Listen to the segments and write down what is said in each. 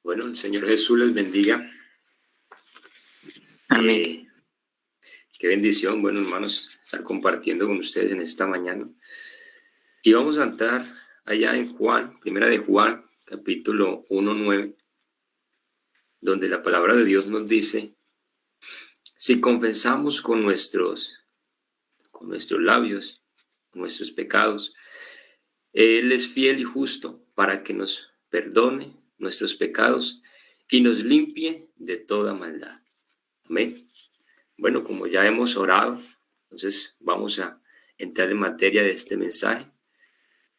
Bueno, el Señor Jesús les bendiga. Amén. Qué bendición, bueno, hermanos, estar compartiendo con ustedes en esta mañana. Y vamos a entrar allá en Juan, primera de Juan, capítulo 1:9, donde la palabra de Dios nos dice: si confesamos con nuestros labios nuestros pecados, Él es fiel y justo para que nos perdone nuestros pecados y nos limpie de toda maldad. Amén. Bueno, como ya hemos orado, entonces vamos a entrar en materia de este mensaje,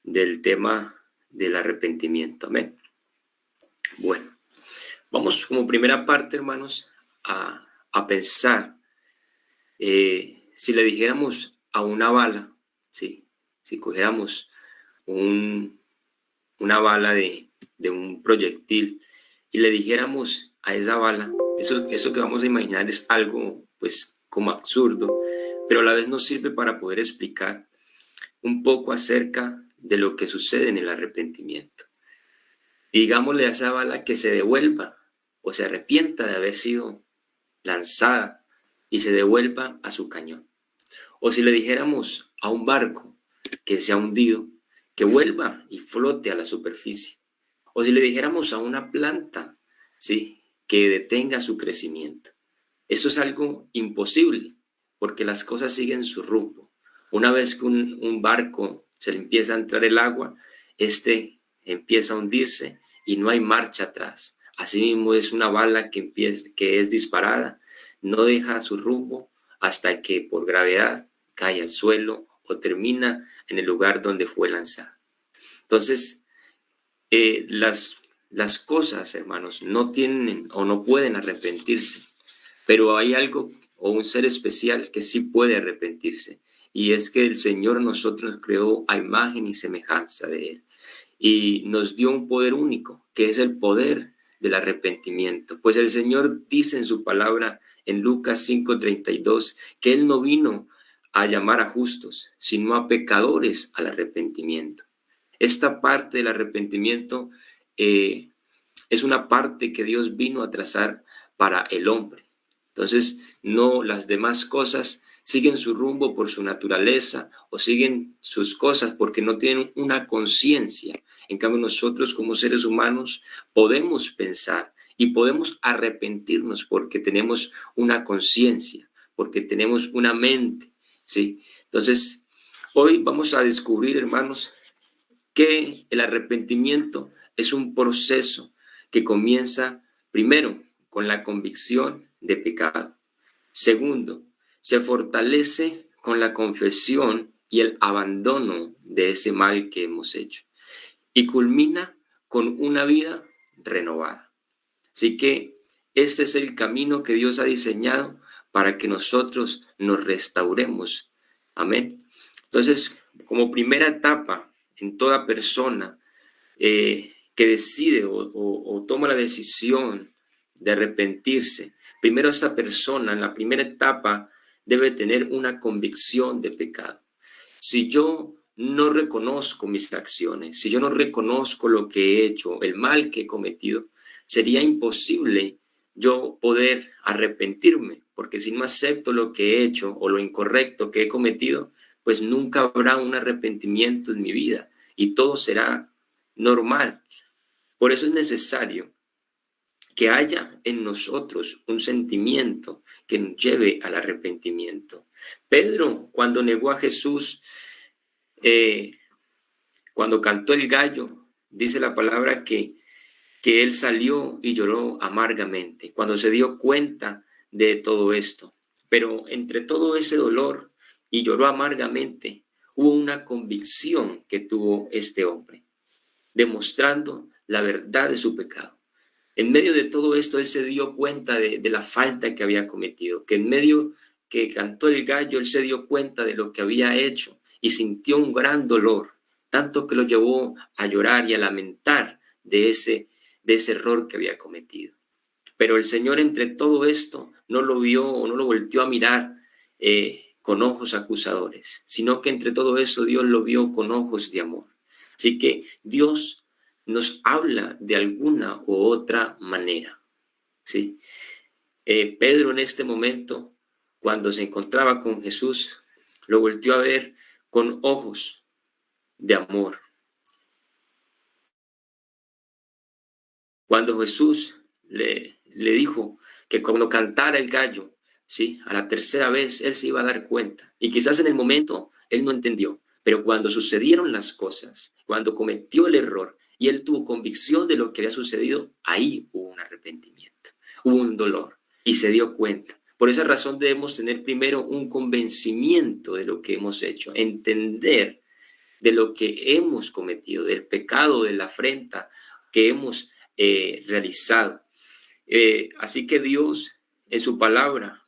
del tema del arrepentimiento. Amén. Bueno, vamos como primera parte, hermanos, a pensar, si le dijéramos a una bala, ¿sí? Si cogiéramos una bala de un proyectil y le dijéramos a esa bala, eso que vamos a imaginar es algo pues como absurdo, pero a la vez nos sirve para poder explicar un poco acerca de lo que sucede en el arrepentimiento. Y digámosle a esa bala que se devuelva o se arrepienta de haber sido lanzada y se devuelva a su cañón. O si le dijéramos a un barco que se ha hundido, que vuelva y flote a la superficie. O si le dijéramos a una planta, ¿sí?, que detenga su crecimiento. Eso es algo imposible, porque las cosas siguen su rumbo. Una vez que un barco se le empieza a entrar el agua, este empieza a hundirse y no hay marcha atrás. Asimismo es una bala que es disparada, no deja su rumbo hasta que por gravedad cae al suelo o termina en el lugar donde fue lanzada. Entonces, las cosas, hermanos, no tienen o no pueden arrepentirse, pero hay algo o un ser especial que sí puede arrepentirse, y es que el Señor nosotros creó a imagen y semejanza de Él, y nos dio un poder único, que es el poder del arrepentimiento. Pues el Señor dice en su palabra en Lucas 5:32 que Él no vino a llamar a justos, sino a pecadores al arrepentimiento. Esta parte del arrepentimiento es una parte que Dios vino a trazar para el hombre. Entonces, no las demás cosas siguen su rumbo por su naturaleza o siguen sus cosas porque no tienen una conciencia. En cambio, nosotros como seres humanos podemos pensar y podemos arrepentirnos porque tenemos una conciencia, porque tenemos una mente, ¿sí? Entonces, hoy vamos a descubrir, hermanos, que el arrepentimiento es un proceso que comienza primero con la convicción de pecado. Segundo, se fortalece con la confesión y el abandono de ese mal que hemos hecho. Y culmina con una vida renovada. Así que este es el camino que Dios ha diseñado para que nosotros nos restauremos. Amén. Entonces, como primera etapa en toda persona que decide o toma la decisión de arrepentirse, primero esa persona en la primera etapa debe tener una convicción de pecado. Si yo no reconozco mis acciones, si yo no reconozco lo que he hecho, el mal que he cometido, sería imposible yo poder arrepentirme, porque si no acepto lo que he hecho o lo incorrecto que he cometido, pues nunca habrá un arrepentimiento en mi vida y todo será normal. Por eso es necesario que haya en nosotros un sentimiento que nos lleve al arrepentimiento. Pedro, cuando negó a Jesús, cuando cantó el gallo, dice la palabra que él salió y lloró amargamente, cuando se dio cuenta de todo esto. Pero entre todo ese dolor y lloró amargamente, hubo una convicción que tuvo este hombre, demostrando la verdad de su pecado. En medio de todo esto, él se dio cuenta de la falta que había cometido, que en medio que cantó el gallo, él se dio cuenta de lo que había hecho y sintió un gran dolor, tanto que lo llevó a llorar y a lamentar de ese error que había cometido. Pero el Señor entre todo esto no lo vio o no lo volteó a mirar con ojos acusadores, sino que entre todo eso Dios lo vio con ojos de amor. Así que Dios nos habla de alguna u otra manera, ¿sí? Pedro en este momento, cuando se encontraba con Jesús, lo volteó a ver con ojos de amor. Cuando Jesús le dijo que cuando cantara el gallo, ¿sí? A la tercera vez él se iba a dar cuenta. Y quizás en el momento él no entendió, pero cuando sucedieron las cosas, cuando cometió el error y él tuvo convicción de lo que había sucedido, ahí hubo un arrepentimiento, hubo un dolor y se dio cuenta. Por esa razón debemos tener primero un convencimiento de lo que hemos hecho, entender de lo que hemos cometido, del pecado, de la afrenta que hemos realizado. Así que Dios en su palabra,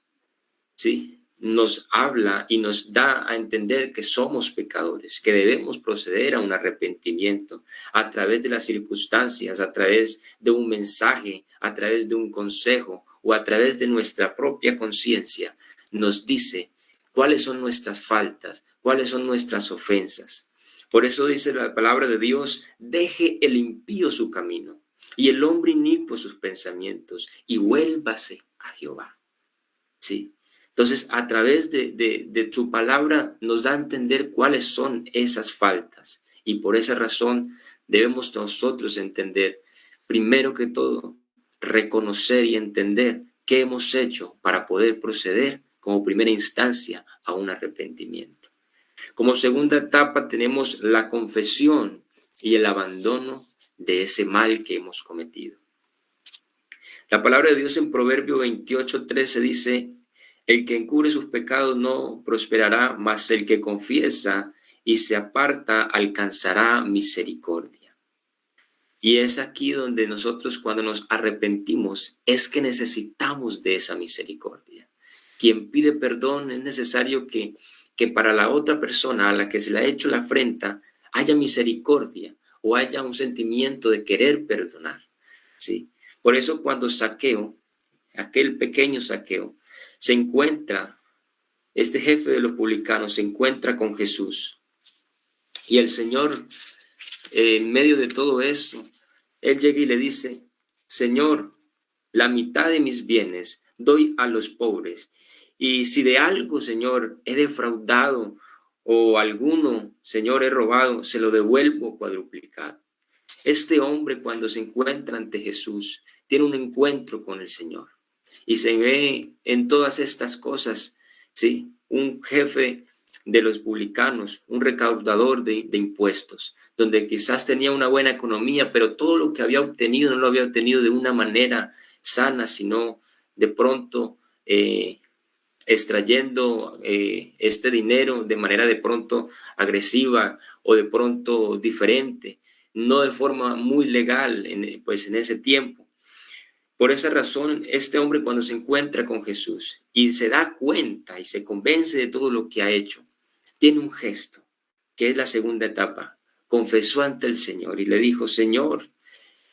¿sí? Nos habla y nos da a entender que somos pecadores, que debemos proceder a un arrepentimiento a través de las circunstancias, a través de un mensaje, a través de un consejo o a través de nuestra propia conciencia. Nos dice cuáles son nuestras faltas, cuáles son nuestras ofensas. Por eso dice la palabra de Dios: deje el impío su camino y el hombre inicuo sus pensamientos y vuélvase a Jehová. ¿Sí? Entonces, a través de su palabra nos da a entender cuáles son esas faltas. Y por esa razón debemos nosotros entender, primero que todo, reconocer y entender qué hemos hecho para poder proceder como primera instancia a un arrepentimiento. Como segunda etapa tenemos la confesión y el abandono de ese mal que hemos cometido. La palabra de Dios en Proverbio 28:13 dice: el que encubre sus pecados no prosperará, mas el que confiesa y se aparta alcanzará misericordia. Y es aquí donde nosotros, cuando nos arrepentimos, es que necesitamos de esa misericordia. Quien pide perdón, es necesario que para la otra persona a la que se le ha hecho la afrenta haya misericordia o haya un sentimiento de querer perdonar, ¿sí? Por eso cuando Zaqueo, aquel pequeño Zaqueo, se encuentra, este jefe de los publicanos se encuentra con Jesús, y el Señor, en medio de todo eso, él llega y le dice: Señor, la mitad de mis bienes doy a los pobres, y si de algo, Señor, he defraudado o alguno, Señor, he robado, se lo devuelvo cuadruplicado. Este hombre, cuando se encuentra ante Jesús, tiene un encuentro con el Señor y se ve en todas estas cosas, ¿sí? Un jefe de los publicanos, un recaudador de impuestos, donde quizás tenía una buena economía, pero todo lo que había obtenido no lo había obtenido de una manera sana, sino de pronto extrayendo este dinero de manera de pronto agresiva o de pronto diferente, no de forma muy legal pues en ese tiempo. Por esa razón, este hombre, cuando se encuentra con Jesús y se da cuenta y se convence de todo lo que ha hecho, tiene un gesto, que es la segunda etapa. Confesó ante el Señor y le dijo: Señor,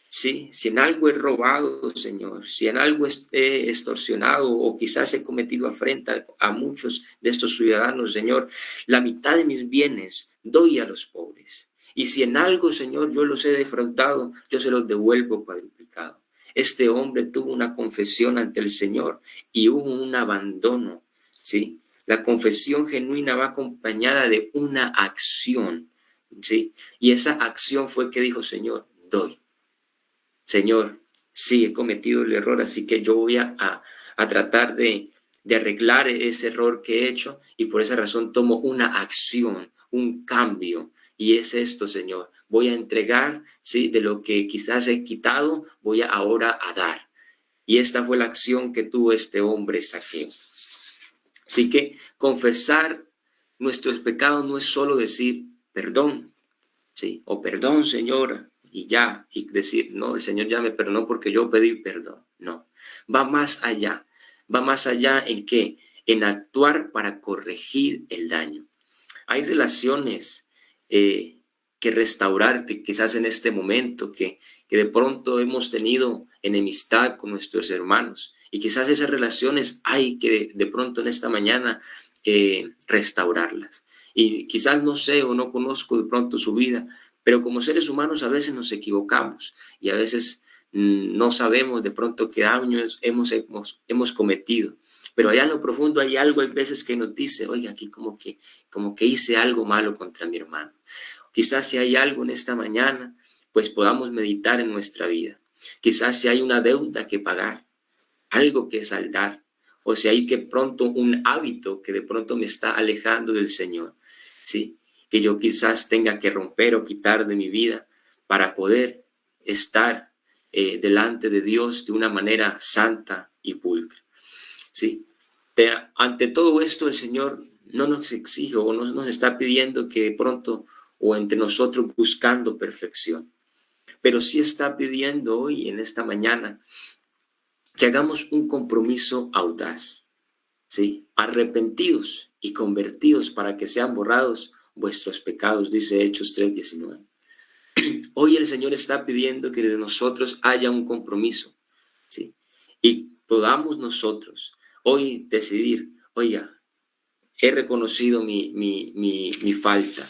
sí, si en algo he robado, Señor, si en algo he extorsionado o quizás he cometido afrenta a muchos de estos ciudadanos, Señor, la mitad de mis bienes doy a los pobres. Y si en algo, Señor, yo los he defraudado, yo se los devuelvo cuadruplicado. Este hombre tuvo una confesión ante el Señor y hubo un abandono, ¿sí? La confesión genuina va acompañada de una acción, ¿sí? Y esa acción fue que dijo: Señor, doy. Señor, sí, he cometido el error, así que yo voy a tratar de arreglar ese error que he hecho, y por esa razón tomo una acción, un cambio, y es esto, Señor. Voy a entregar, sí, de lo que quizás he quitado, voy ahora a dar. Y esta fue la acción que tuvo este hombre Zaqueo. Así que confesar nuestros pecados no es solo decir perdón, ¿sí? O perdón, Señor, y ya, y decir: no, el Señor ya me perdonó porque yo pedí perdón. No, va más allá. Va más allá ¿en qué? En actuar para corregir el daño. Hay relaciones que restaurarte, quizás en este momento, que de pronto hemos tenido enemistad con nuestros hermanos, y quizás esas relaciones hay que de pronto en esta mañana restaurarlas. Y quizás no sé o no conozco de pronto su vida, Pero como seres humanos a veces nos equivocamos y a veces no sabemos de pronto qué daños hemos cometido. Pero allá en lo profundo hay algo, hay veces que nos dice, oiga, aquí como que hice algo malo contra mi hermano. Quizás si hay algo en esta mañana, pues podamos meditar en nuestra vida. Quizás si hay una deuda que pagar, algo que saldar, o si hay que pronto un hábito que de pronto me está alejando del Señor, ¿sí? Que yo quizás tenga que romper o quitar de mi vida para poder estar delante de Dios de una manera santa y pulcra, ¿sí? Ante todo esto, el Señor no nos exige o no nos está pidiendo que de pronto o entre nosotros buscando perfección, pero sí está pidiendo hoy, en esta mañana, que hagamos un compromiso audaz, ¿sí? Arrepentidos y convertidos para que sean borrados vuestros pecados, dice Hechos 3:19. Hoy el Señor está pidiendo que de nosotros haya un compromiso, ¿sí? Y podamos nosotros hoy decidir, oiga, he reconocido mi falta,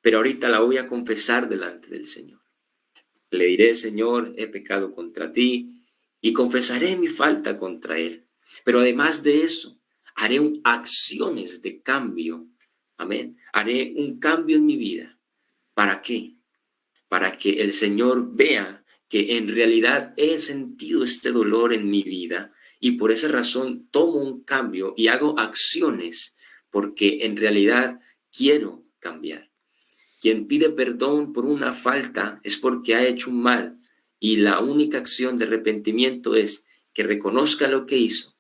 pero ahorita la voy a confesar delante del Señor. Le diré, Señor, he pecado contra ti y confesaré mi falta contra Él. Pero además de eso, haré acciones de cambio. Amén. Haré un cambio en mi vida. ¿Para qué? Para que el Señor vea que en realidad he sentido este dolor en mi vida y por esa razón tomo un cambio y hago acciones porque en realidad quiero cambiar. Quien pide perdón por una falta es porque ha hecho un mal y la única acción de arrepentimiento es que reconozca lo que hizo.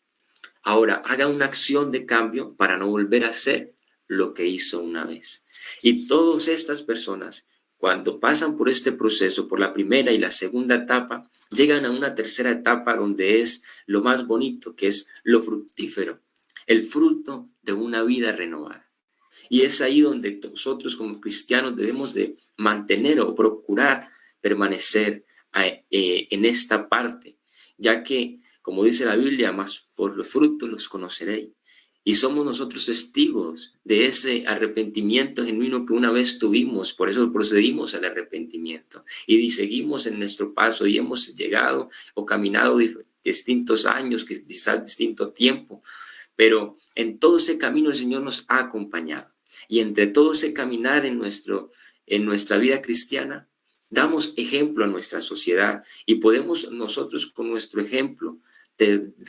Ahora haga una acción de cambio para no volver a hacer lo que hizo una vez. Y todas estas personas, cuando pasan por este proceso, por la primera y la segunda etapa, llegan a una tercera etapa donde es lo más bonito, que es lo fructífero, el fruto de una vida renovada. Y es ahí donde nosotros como cristianos debemos de mantener o procurar permanecer en esta parte, ya que, como dice la Biblia, más por los frutos los conoceréis. Y somos nosotros testigos de ese arrepentimiento genuino que una vez tuvimos, por eso procedimos al arrepentimiento. Y seguimos en nuestro paso y hemos llegado o caminado distintos años, quizás distinto tiempo, pero en todo ese camino el Señor nos ha acompañado. Y entre todo ese caminar en nuestra vida cristiana, damos ejemplo a nuestra sociedad y podemos nosotros con nuestro ejemplo,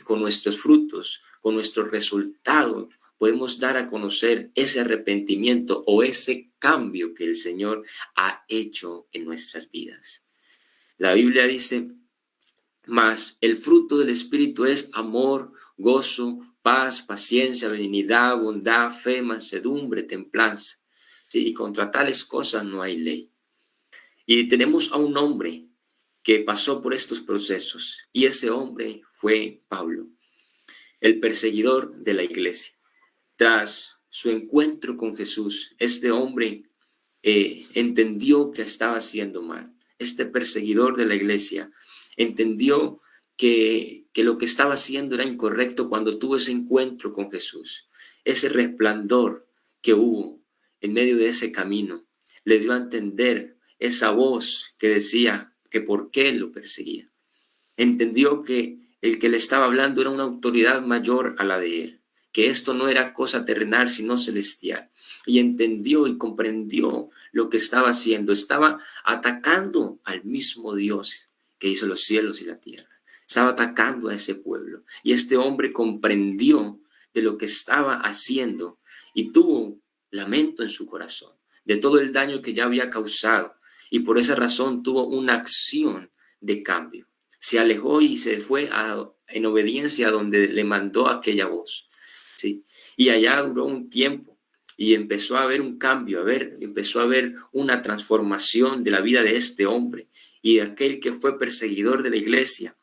con nuestros frutos, con nuestro resultado, podemos dar a conocer ese arrepentimiento o ese cambio que el Señor ha hecho en nuestras vidas. La Biblia dice, mas el fruto del Espíritu es amor, gozo, paz, paciencia, benignidad, bondad, fe, mansedumbre, templanza. ¿Sí? Y contra tales cosas no hay ley. Y tenemos a un hombre que pasó por estos procesos, y ese hombre fue Pablo, el perseguidor de la iglesia. Tras su encuentro con Jesús, este hombre entendió que estaba haciendo mal. Este perseguidor de la iglesia entendió que lo que estaba haciendo era incorrecto cuando tuvo ese encuentro con Jesús. Ese resplandor que hubo en medio de ese camino le dio a entender esa voz que decía que por qué lo perseguía. Entendió que el que le estaba hablando era una autoridad mayor a la de él, que esto no era cosa terrenal sino celestial. Y entendió y comprendió lo que estaba haciendo. Estaba atacando al mismo Dios que hizo los cielos y la tierra. Estaba atacando a ese pueblo. Y este hombre comprendió de lo que estaba haciendo y tuvo lamento en su corazón de todo el daño que ya había causado. Y por esa razón tuvo una acción de cambio. Se alejó y se fue en obediencia a donde le mandó aquella voz. ¿Sí? Y allá duró un tiempo y empezó a haber un cambio, empezó a haber una transformación de la vida de este hombre y de aquel que fue perseguidor de la iglesia.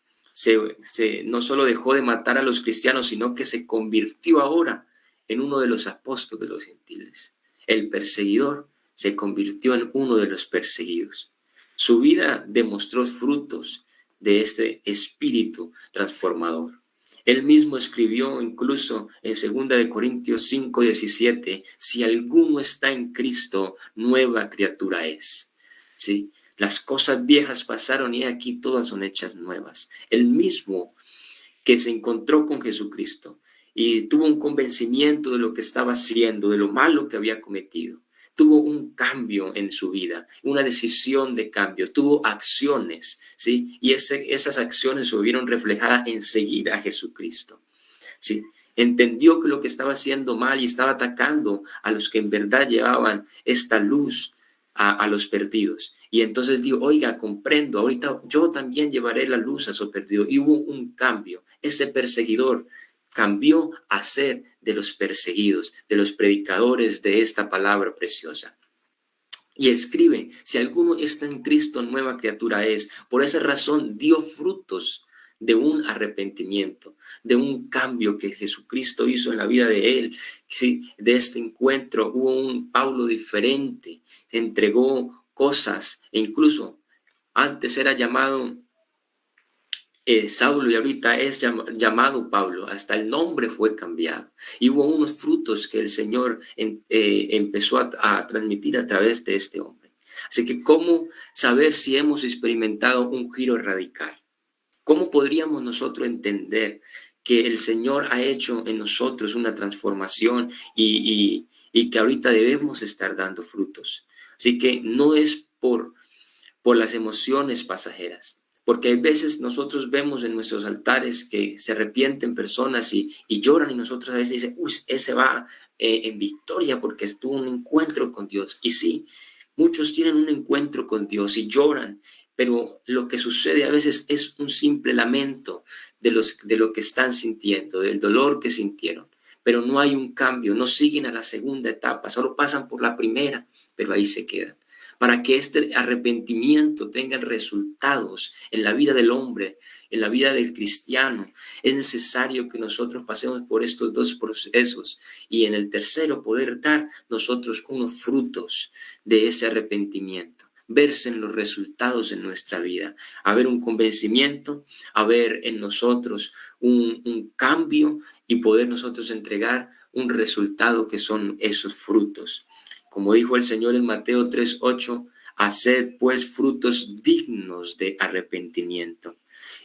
No solo dejó de matar a los cristianos, sino que se convirtió ahora en uno de los apóstoles de los gentiles. El perseguidor se convirtió en uno de los perseguidos. Su vida demostró frutos de este espíritu transformador. Él mismo escribió incluso en 2 Corintios 5:17, si alguno está en Cristo, nueva criatura es. ¿sí? Las cosas viejas pasaron y aquí todas son hechas nuevas. El mismo que se encontró con Jesucristo y tuvo un convencimiento de lo que estaba haciendo, de lo malo que había cometido. Tuvo un cambio en su vida, una decisión de cambio, tuvo acciones, ¿sí? Y esas acciones se vieron reflejadas en seguir a Jesucristo, ¿sí? Entendió que lo que estaba haciendo mal y estaba atacando a los que en verdad llevaban esta luz a los perdidos. Y entonces dijo, oiga, comprendo, ahorita yo también llevaré la luz a esos perdidos. Y hubo un cambio. Ese perseguidor cambió a ser de los perseguidos, de los predicadores de esta palabra preciosa. Y escribe, si alguno está en Cristo, nueva criatura es. Por esa razón dio frutos de un arrepentimiento, de un cambio que Jesucristo hizo en la vida de él. Sí, de este encuentro hubo un Pablo diferente, se entregó cosas e incluso antes era llamado Saulo y ahorita es llamado Pablo, hasta el nombre fue cambiado. Y hubo unos frutos que el Señor empezó a transmitir a través de este hombre. Así que, ¿cómo saber si hemos experimentado un giro radical? ¿Cómo podríamos nosotros entender que el Señor ha hecho en nosotros una transformación y que ahorita debemos estar dando frutos? Así que no es por las emociones pasajeras. Porque hay veces nosotros vemos en nuestros altares que se arrepienten personas y lloran y nosotros a veces dicen, uy, ese va en victoria porque tuvo un encuentro con Dios. Y sí, muchos tienen un encuentro con Dios y lloran, pero lo que sucede a veces es un simple lamento de lo que están sintiendo, del dolor que sintieron. Pero no hay un cambio, no siguen a la segunda etapa, solo pasan por la primera, pero ahí se quedan. Para que este arrepentimiento tenga resultados en la vida del hombre, en la vida del cristiano, es necesario que nosotros pasemos por estos dos procesos y en el tercero poder dar nosotros unos frutos de ese arrepentimiento, verse en los resultados en nuestra vida, haber un convencimiento, haber en nosotros un cambio y poder nosotros entregar un resultado que son esos frutos. Como dijo el Señor en Mateo 3:8, haced pues frutos dignos de arrepentimiento.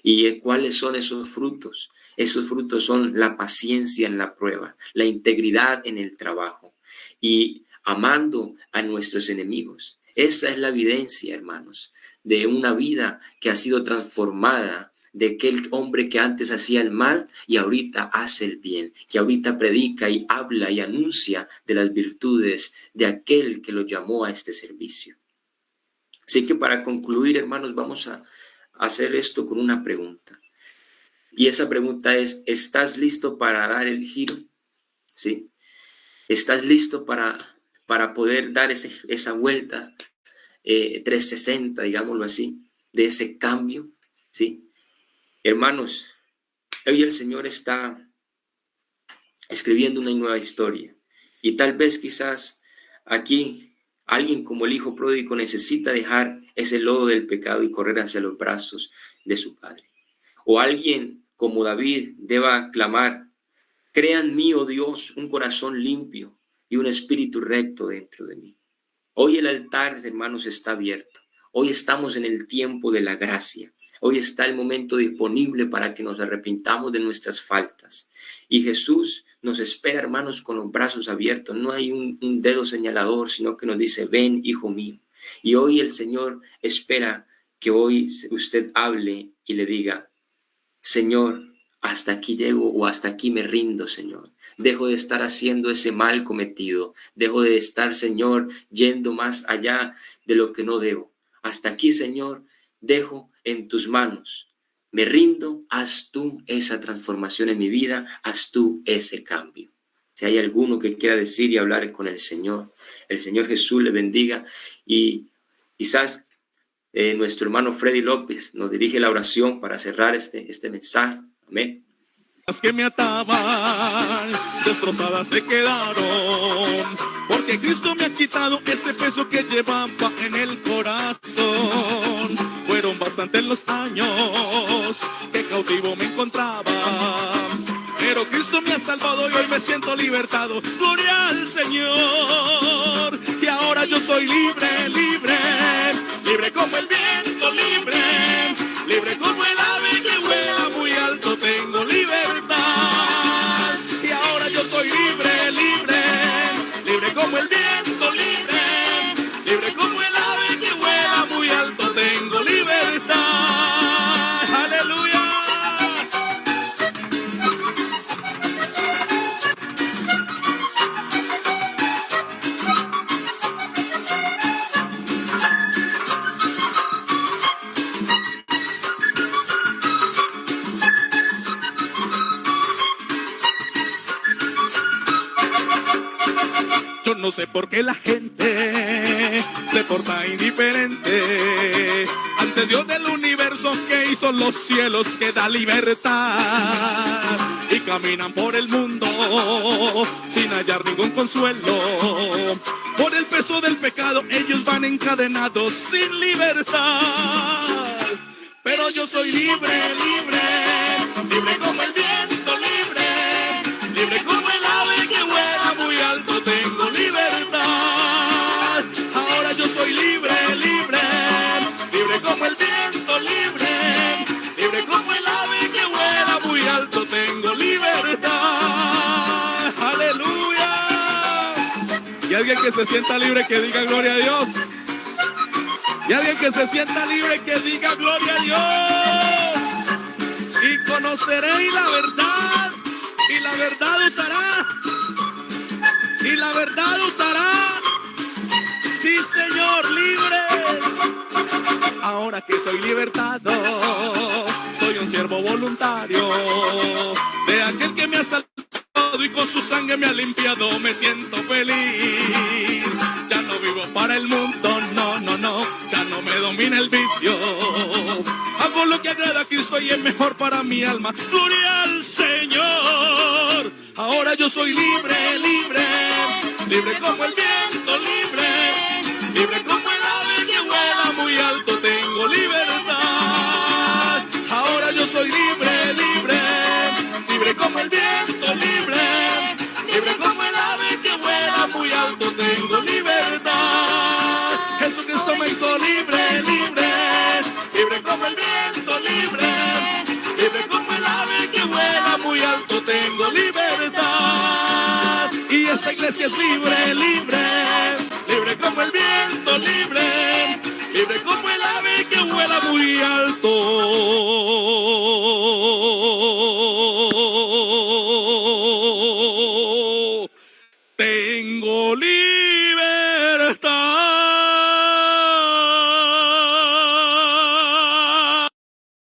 ¿Y cuáles son esos frutos? Esos frutos son la paciencia en la prueba, la integridad en el trabajo y amando a nuestros enemigos. Esa es la evidencia, hermanos, de una vida que ha sido transformada, de aquel hombre que antes hacía el mal y ahorita hace el bien, que ahorita predica y habla y anuncia de las virtudes de aquel que lo llamó a este servicio. Así que para concluir, hermanos, vamos a hacer esto con una pregunta. Y esa pregunta es, ¿estás listo para dar el giro? ¿Sí? ¿Estás listo para poder dar esa vuelta 360, digámoslo así, de ese cambio? ¿Sí? Hermanos, hoy el Señor está escribiendo una nueva historia y tal vez quizás aquí alguien como el hijo pródigo necesita dejar ese lodo del pecado y correr hacia los brazos de su Padre. O alguien como David deba clamar, crea en mí, oh Dios, un corazón limpio y un espíritu recto dentro de mí. Hoy el altar, hermanos, está abierto. Hoy estamos en el tiempo de la gracia. Hoy está el momento disponible para que nos arrepintamos de nuestras faltas. Y Jesús nos espera, hermanos, con los brazos abiertos. No hay un dedo señalador, sino que nos dice, ven, hijo mío. Y hoy el Señor espera que hoy usted hable y le diga, Señor, hasta aquí llego o hasta aquí me rindo, Señor. Dejo de estar haciendo ese mal cometido. Dejo de estar, Señor, yendo más allá de lo que no debo. Hasta aquí, Señor, dejo en tus manos. Me rindo, haz tú esa transformación en mi vida, haz tú ese cambio. Si hay alguno que quiera decir y hablar con el Señor Jesús le bendiga. Y quizás nuestro hermano Freddy López nos dirige la oración para cerrar este mensaje. Amén. Las que me ataban, destrozadas se quedaron, porque Cristo me ha quitado ese peso que llevaba en el corazón. Fueron bastantes los años que cautivo me encontraba, pero Cristo me ha salvado y hoy me siento libertado. Gloria al Señor, y ahora yo soy libre, libre. libre como el viento, libre, libre como el ave que vuela muy alto, tengo libertad. Y ahora yo soy libre, libre, libre como el viento, libre, libre como el ave que vuela muy alto, tengo libertad. Aleluya. Yo no sé por qué la gente se porta indiferente ante Dios del universo que hizo los cielos, que da libertad, y caminan por el mundo sin hallar ningún consuelo. Por el peso del pecado ellos van encadenados sin libertad. Pero yo soy libre, libre, libre como el viento, libre, libre como el ave que vuela muy alto, tengo libertad. Ahora yo soy libre, libre, libre como el viento, libre, libre como el ave que vuela muy alto, tengo libertad. Aleluya. Y alguien que se sienta libre que diga gloria a Dios. Y alguien que se sienta libre que diga gloria a Dios. Y conoceréis la verdad, y la verdad os hará, y la verdad os hará, sí Señor, libres. Ahora que soy libertado, soy un siervo voluntario de aquel que me ha salvado y con su sangre me ha limpiado, me siento feliz. Ya no vivo para el mundo, no, no, no, ya no me domina el vicio. Hago lo que agrada a Cristo y es mejor para mi alma. Gloria al Señor. Ahora yo soy libre, libre, libre como el viento, libre, libre como el ave que vuela muy alto, tengo libertad. Ahora yo soy libre, libre, libre como el viento, libre, libre como el ave que vuela muy alto, tengo libertad. Jesucristo me hizo libre, libre, libre como el viento, libre, libre como el ave que vuela muy alto, tengo libertad. Y esta iglesia es libre, libre, libre como el viento, libre, libre como el ave que vuela muy alto.